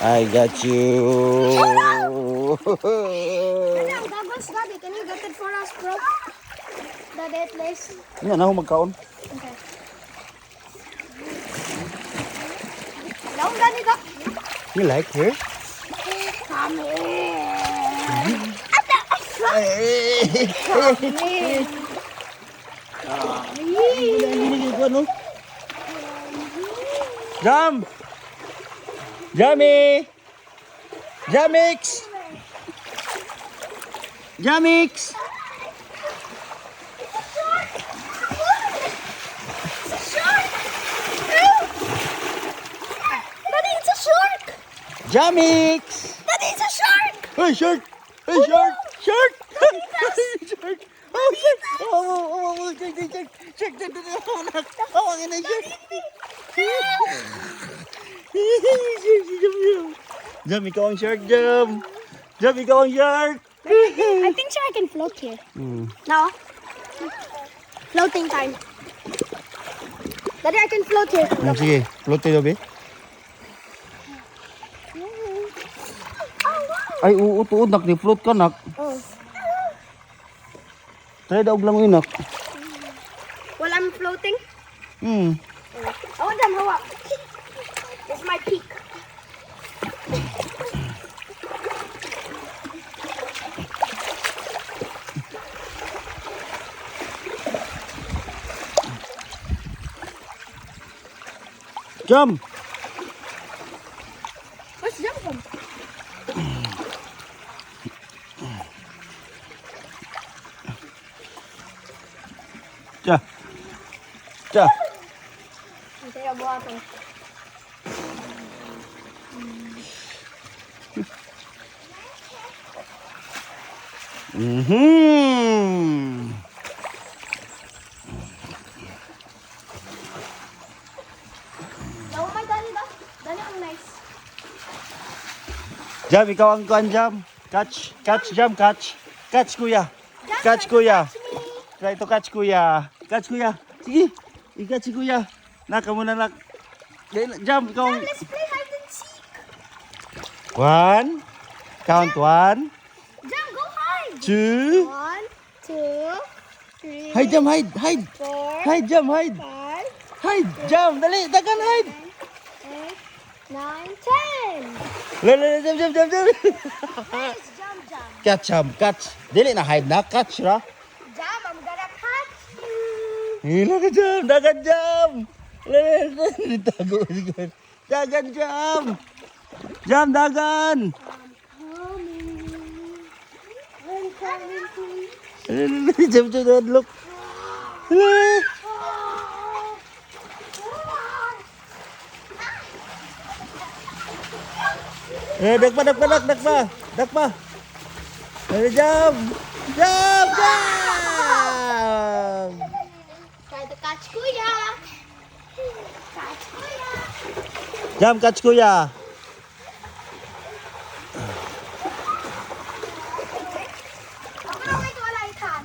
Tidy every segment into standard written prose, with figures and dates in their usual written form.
I got you. Daddy, ang goggles, Daddy. Can you get it for us, bro? Daddy, please. Yan na ako magkaon. Okay. Down, Daddy, go. You like her? Come here. Jam! Jamie! Jamix! Jamix! Daddy, it's a shark. Jamix! Daddy, it's a shark. Hey, shark! Hey, shark! Shark! Shark! Oh, shark! Oh, shark, shark, shark! Shark, shark, shark! Oh, anak! Oh, ang ina, shark! Jam, ikaw ang shark, Jam! Jam, ikaw ang shark! I think shark can float here. No? Floating time. Daddy, I can float here. Sige, float tayo, be. Ay, uot-uot, nak. Ni-float ka, nak. Oh. Try daog lang yun, nak. While I'm floating, Hmm. I want them hawa. It's my peak. Jam! Where's Jam from? Ja. Ja. Hindi na buhaton. Mhm. Oh my God, Dani ang nice. Jam, ikaw ang kuan, Jam. Catch, catch, Jam, catch. Catch, kuya. Catch, kuya. Try to catch, kuya. Catch, kuya. Sige, i-catch si kuya. Naka muna, nak. Jam, ikaw ang... Let's play hide and seek. 1. Count 1, Jam, go hide. 2. 1, 2, 3, Hide, Jam, hide, hide. 4, Hide, Jam, hide. 5, Hide, Jam, dali, dagan, hide. 8, 9, 10. Lala, Jam, Jam, Jam, Jam. Nice jump, Jam. Catch, Jam, catch. Dili na hide na, catch ra. Jam, I'm gonna catch you. Hila ka, Jam, dagan, Jam. Lala, tago. Dagan, Jam. Jam, dagan. I'm coming to you. Lala, Jam, Jam, look. Lala. Dakpa, dakpa, dakpa. Dakpa. Jam. Jam, Jam. Try to catch Kuya. Catch Kuya. Jam, catch kuya. Ako na wait, wala ikan.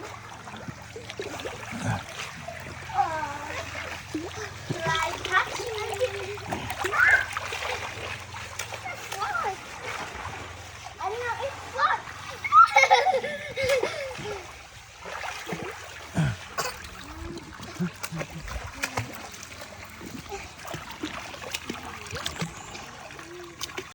Like catch me.